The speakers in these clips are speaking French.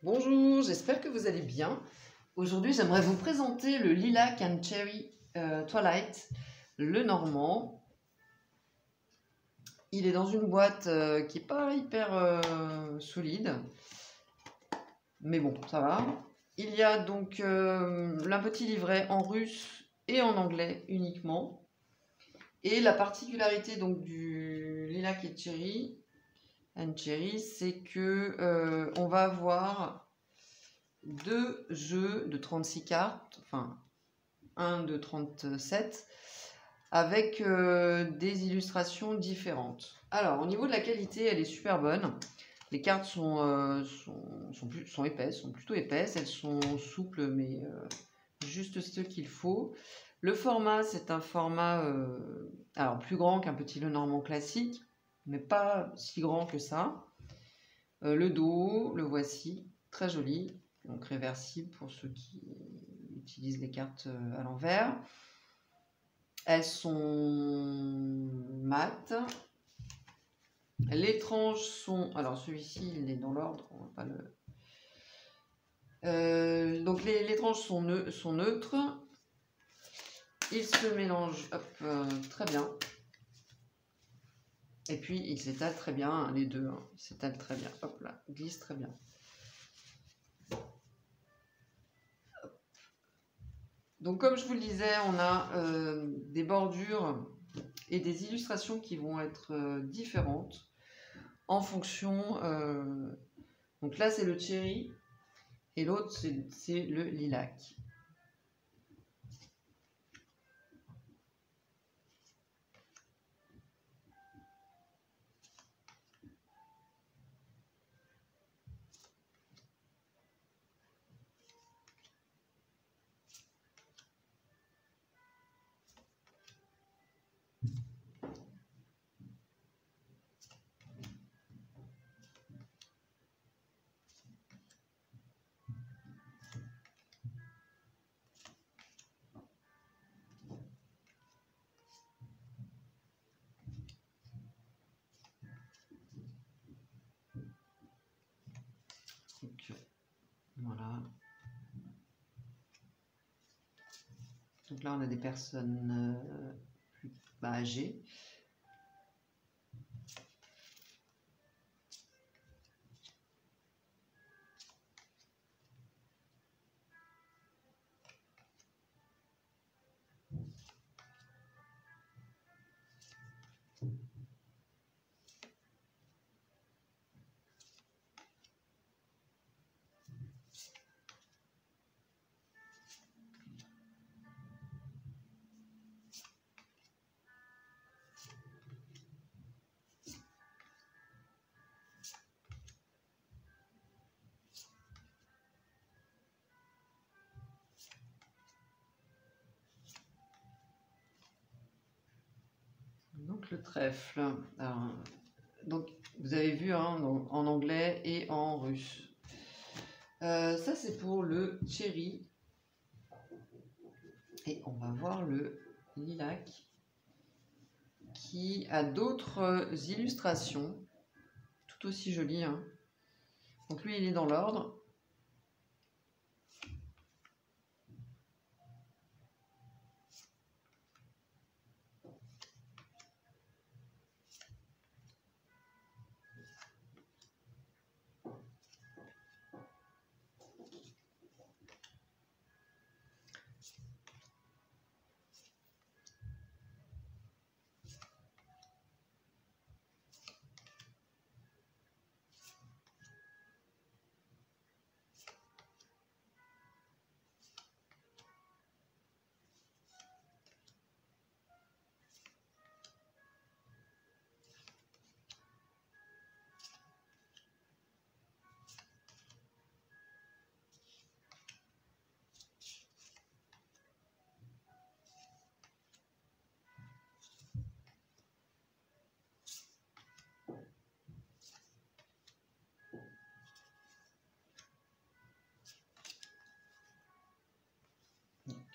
Bonjour, j'espère que vous allez bien. Aujourd'hui, j'aimerais vous présenter le Lilac and Cherry Twilight, le normand. Il est dans une boîte qui n'est pas hyper solide, mais bon, ça va. Il y a donc un petit livret en russe et en anglais uniquement. Et la particularité donc du Lilac and Cherry, c'est que on va avoir deux jeux de 36 cartes, enfin un de 37, avec des illustrations différentes. Alors, au niveau de la qualité, elle est super bonne. Les cartes sont épaisses, sont plutôt épaisses. Elles sont souples, mais juste ce qu'il faut. Le format, c'est un format alors plus grand qu'un petit Lenormand classique, mais pas si grand que ça. Le dos, le voici, très joli. Donc réversible pour ceux qui utilisent les cartes à l'envers. Elles sont mates. Les tranches sont... Alors celui-ci, il est dans l'ordre. On va pas le... donc les tranches sont neutres. Ils se mélangent très bien. Et puis ils s'étalent très bien, hein, les deux. Hein, ils s'étalent très bien. Hop là, ils glissent très bien. Donc comme je vous le disais, on a des bordures et des illustrations qui vont être différentes en fonction... donc là c'est le cherry et l'autre c'est le lilac. Donc, voilà. Donc là on a des personnes plus âgées. Donc le trèfle. Alors, donc vous avez vu hein, en anglais et en russe. Ça c'est pour le cherry. Et on va voir le lilac qui a d'autres illustrations tout aussi jolies. Hein. Donc lui il est dans l'ordre.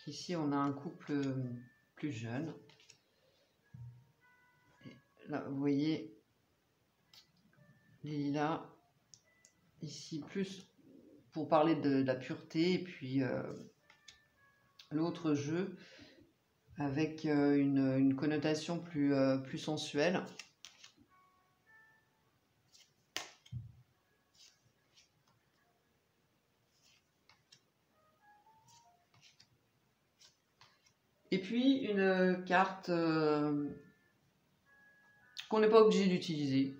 Ici, on a un couple plus jeune. Et là, vous voyez les lilas. Ici, plus pour parler de la pureté, et puis l'autre jeu avec une connotation plus sensuelle. Et puis une carte qu'on n'est pas obligé d'utiliser,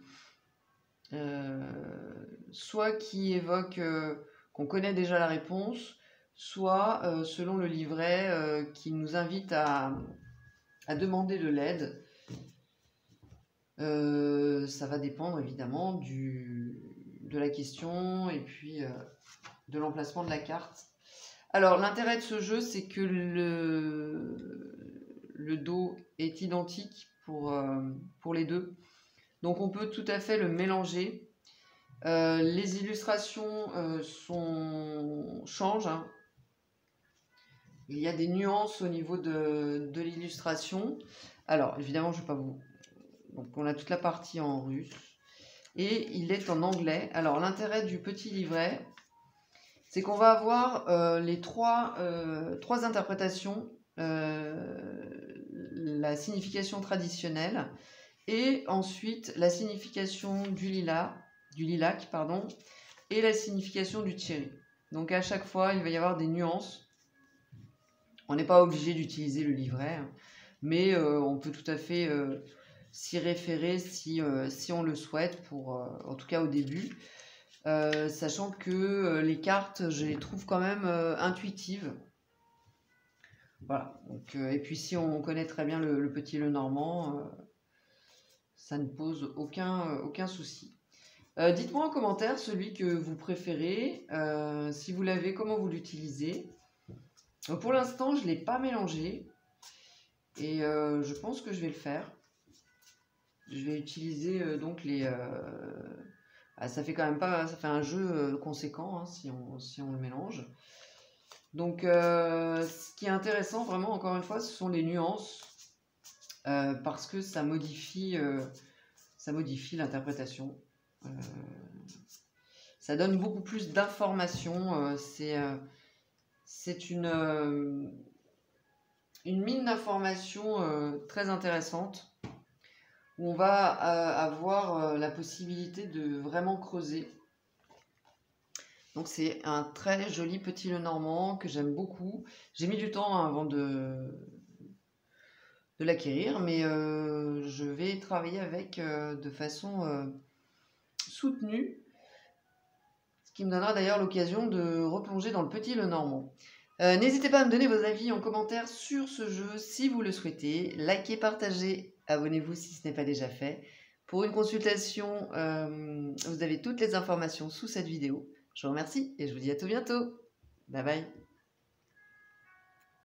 soit qui évoque qu'on connaît déjà la réponse, soit selon le livret qui nous invite à demander de l'aide. Ça va dépendre évidemment de la question et puis de l'emplacement de la carte. Alors l'intérêt de ce jeu, c'est que le dos est identique pour les deux. Donc on peut tout à fait le mélanger. Les illustrations changent. Hein. Il y a des nuances au niveau de l'illustration. Alors évidemment, je ne vais pas vous... Donc on a toute la partie en russe. Et il est en anglais. Alors l'intérêt du petit livret, c'est qu'on va avoir les trois interprétations, la signification traditionnelle, et ensuite la signification du lilac, pardon, et la signification du cherry. Donc à chaque fois, il va y avoir des nuances. On n'est pas obligé d'utiliser le livret, hein, mais on peut tout à fait s'y référer si on le souhaite, en tout cas au début. Sachant que les cartes, je les trouve quand même intuitives. Voilà. Donc, et puis si on connaît très bien le petit Lenormand, ça ne pose aucun souci. Dites-moi en commentaire celui que vous préférez, si vous l'avez, comment vous l'utilisez. Pour l'instant, je ne l'ai pas mélangé et je pense que je vais le faire. Je vais utiliser donc les... ça fait quand même pas, ça fait un jeu conséquent hein, si on le mélange. Donc ce qui est intéressant vraiment, encore une fois, ce sont les nuances parce que ça modifie l'interprétation. Ça donne beaucoup plus d'informations. C'est une mine d'informations très intéressante où on va avoir la possibilité de vraiment creuser. Donc c'est un très joli petit Lenormand que j'aime beaucoup. J'ai mis du temps avant de l'acquérir, mais je vais travailler avec de façon soutenue, ce qui me donnera d'ailleurs l'occasion de replonger dans le petit Lenormand. N'hésitez pas à me donner vos avis en commentaire sur ce jeu si vous le souhaitez. Likez, partagez, abonnez-vous si ce n'est pas déjà fait. Pour une consultation, vous avez toutes les informations sous cette vidéo. Je vous remercie et je vous dis à tout bientôt. Bye bye.